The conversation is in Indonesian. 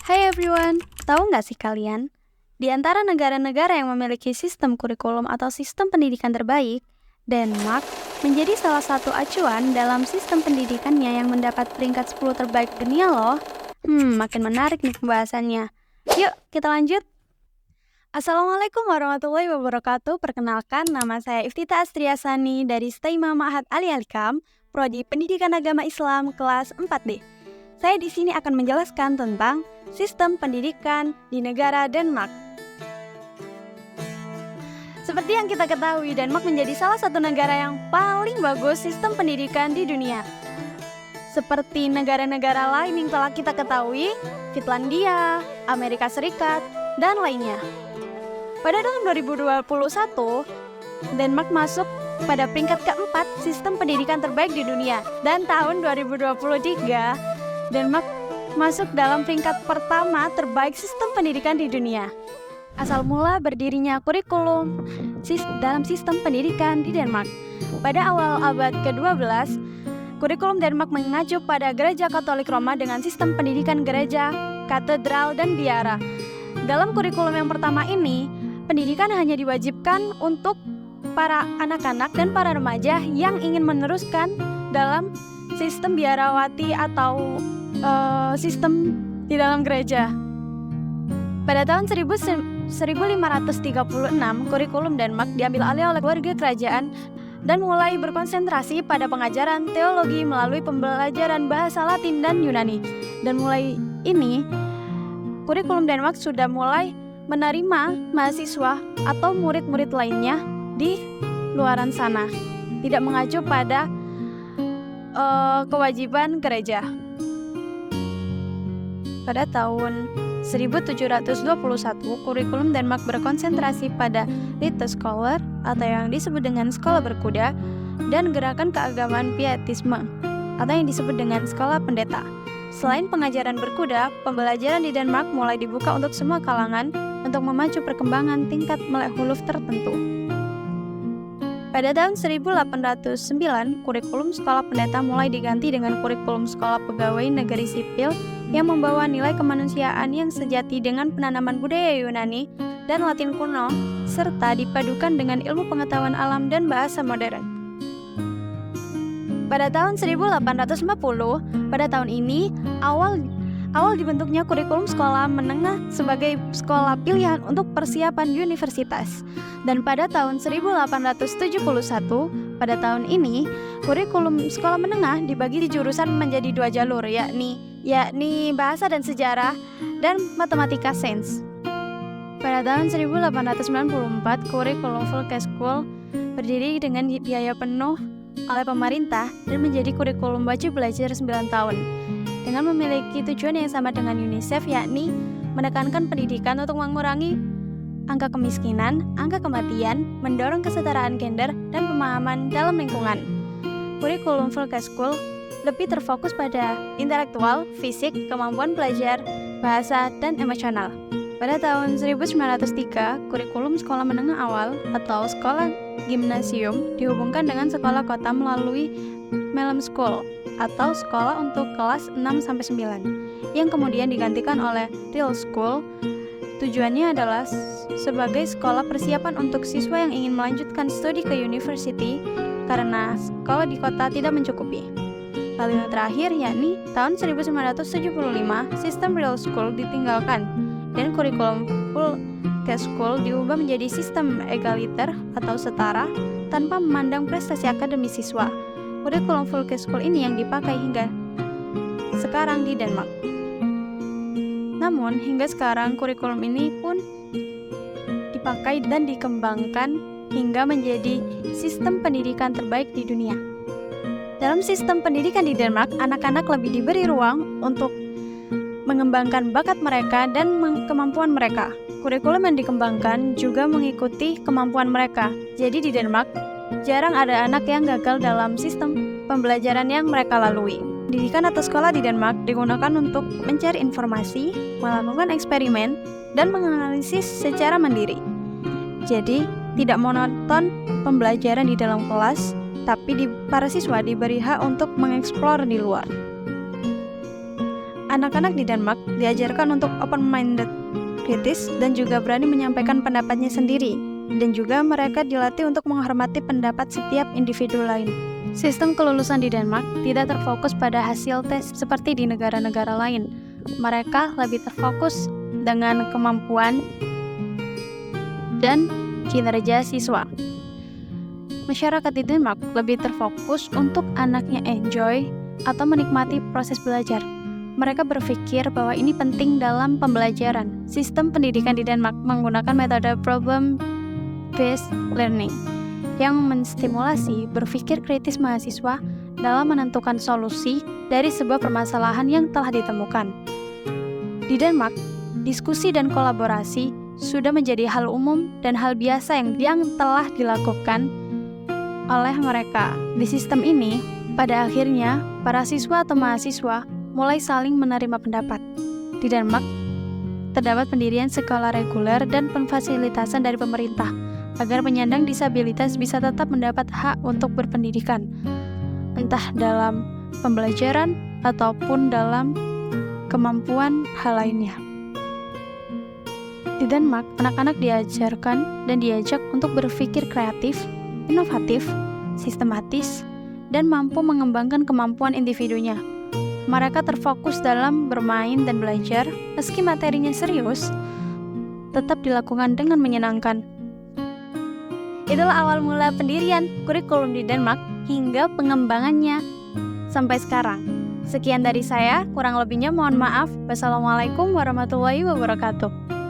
Hai everyone, tahu nggak sih kalian? Di antara negara-negara yang memiliki sistem kurikulum atau sistem pendidikan terbaik, Denmark menjadi salah satu acuan dalam sistem pendidikannya yang mendapat peringkat 10 terbaik dunia loh. Makin menarik nih pembahasannya. Yuk, kita lanjut. Assalamualaikum warahmatullahi wabarakatuh. Perkenalkan, nama saya Iftita Astriasani dari STEIMA Ma'had Ali Alikam, Prodi Pendidikan Agama Islam kelas 4D. Saya di sini akan menjelaskan tentang sistem pendidikan di negara Denmark. Seperti yang kita ketahui, Denmark menjadi salah satu negara yang paling bagus sistem pendidikan di dunia. Seperti negara-negara lain yang telah kita ketahui, Finlandia, Amerika Serikat, dan lainnya. Pada tahun 2021, Denmark masuk pada peringkat keempat sistem pendidikan terbaik di dunia. Dan tahun 2023, Denmark masuk dalam peringkat pertama terbaik sistem pendidikan di dunia. Asal mula berdirinya kurikulum dalam sistem pendidikan di Denmark. Pada awal abad ke-12, kurikulum Denmark mengacu pada Gereja Katolik Roma dengan sistem pendidikan gereja, katedral, dan biara. Dalam kurikulum yang pertama ini, pendidikan hanya diwajibkan untuk para anak-anak dan para remaja yang ingin meneruskan dalam sistem biarawati atau sistem di dalam gereja. Pada tahun 1536, kurikulum Denmark diambil alih oleh keluarga kerajaan dan mulai berkonsentrasi pada pengajaran teologi melalui pembelajaran bahasa Latin dan Yunani. Dan mulai ini, kurikulum Denmark sudah mulai menerima mahasiswa atau murid-murid lainnya di luaran sana, tidak mengacu pada kewajiban gereja. Pada tahun 1721, kurikulum Denmark berkonsentrasi pada Lite-Scholar atau yang disebut dengan sekolah berkuda dan gerakan keagamaan pietisme atau yang disebut dengan sekolah pendeta. Selain pengajaran berkuda, pembelajaran di Denmark mulai dibuka untuk semua kalangan untuk memacu perkembangan tingkat melek huruf tertentu. Pada tahun 1809, kurikulum sekolah pendeta mulai diganti dengan kurikulum sekolah pegawai negeri sipil yang membawa nilai kemanusiaan yang sejati dengan penanaman budaya Yunani dan Latin kuno, serta dipadukan dengan ilmu pengetahuan alam dan bahasa modern. Pada tahun 1850, pada tahun ini, awal dibentuknya kurikulum sekolah menengah sebagai sekolah pilihan untuk persiapan universitas. Dan pada tahun 1871, pada tahun ini, kurikulum sekolah menengah dibagi di jurusan menjadi 2 jalur, yakni bahasa dan sejarah dan matematika sains. Pada tahun 1894, kurikulum Folkeskole berdiri dengan biaya penuh oleh pemerintah dan menjadi kurikulum wajib belajar 9 tahun. Dengan memiliki tujuan yang sama dengan UNICEF, yakni menekankan pendidikan untuk mengurangi angka kemiskinan, angka kematian, mendorong kesetaraan gender, dan pemahaman dalam lingkungan. Kurikulum Folkeskole lebih terfokus pada intelektual, fisik, kemampuan belajar, bahasa, dan emosional. Pada tahun 1903, kurikulum sekolah menengah awal atau sekolah gimnasium dihubungkan dengan sekolah kota melalui Mellem School atau sekolah untuk kelas 6-9 yang kemudian digantikan oleh Real School. Tujuannya adalah sebagai sekolah persiapan untuk siswa yang ingin melanjutkan studi ke university karena sekolah di kota tidak mencukupi. Lalu yang terakhir yakni tahun 1975 sistem Real School ditinggalkan dan kurikulum Folkeskole diubah menjadi sistem egaliter atau setara tanpa memandang prestasi akademis siswa. Kurikulum Folkeskole ini yang dipakai hingga sekarang di Denmark. Namun, hingga sekarang kurikulum ini pun dipakai dan dikembangkan hingga menjadi sistem pendidikan terbaik di dunia. Dalam sistem pendidikan di Denmark, anak-anak lebih diberi ruang untuk mengembangkan bakat mereka dan kemampuan mereka. Kurikulum yang dikembangkan juga mengikuti kemampuan mereka. Jadi di Denmark, jarang ada anak yang gagal dalam sistem pembelajaran yang mereka lalui. Pendidikan atau sekolah di Denmark digunakan untuk mencari informasi, melakukan eksperimen, dan menganalisis secara mandiri. Jadi, tidak monoton pembelajaran di dalam kelas, tapi para siswa diberi hak untuk mengeksplor di luar. Anak-anak di Denmark diajarkan untuk open-minded, kritis, dan juga berani menyampaikan pendapatnya sendiri. Dan juga mereka dilatih untuk menghormati pendapat setiap individu lain. Sistem kelulusan di Denmark tidak terfokus pada hasil tes seperti di negara-negara lain. Mereka lebih terfokus dengan kemampuan dan kinerja siswa. Masyarakat di Denmark lebih terfokus untuk anaknya enjoy atau menikmati proses belajar. Mereka berpikir bahwa ini penting dalam pembelajaran. Sistem pendidikan di Denmark menggunakan metode problem-based learning yang menstimulasi berpikir kritis mahasiswa dalam menentukan solusi dari sebuah permasalahan yang telah ditemukan. Di Denmark, diskusi dan kolaborasi sudah menjadi hal umum dan hal biasa yang telah dilakukan oleh mereka. Di sistem ini, pada akhirnya, para siswa atau mahasiswa mulai saling menerima pendapat. Di Denmark, terdapat pendirian sekolah reguler dan pemfasilitasan dari pemerintah agar penyandang disabilitas bisa tetap mendapat hak untuk berpendidikan, entah dalam pembelajaran ataupun dalam kemampuan hal lainnya. Di Denmark, anak-anak diajarkan dan diajak untuk berpikir kreatif, inovatif, sistematis, dan mampu mengembangkan kemampuan individunya. Mereka terfokus dalam bermain dan belajar, meski materinya serius, tetap dilakukan dengan menyenangkan. Itulah awal mula pendirian kurikulum di Denmark hingga pengembangannya sampai sekarang. Sekian dari saya, kurang lebihnya mohon maaf. Wassalamualaikum warahmatullahi wabarakatuh.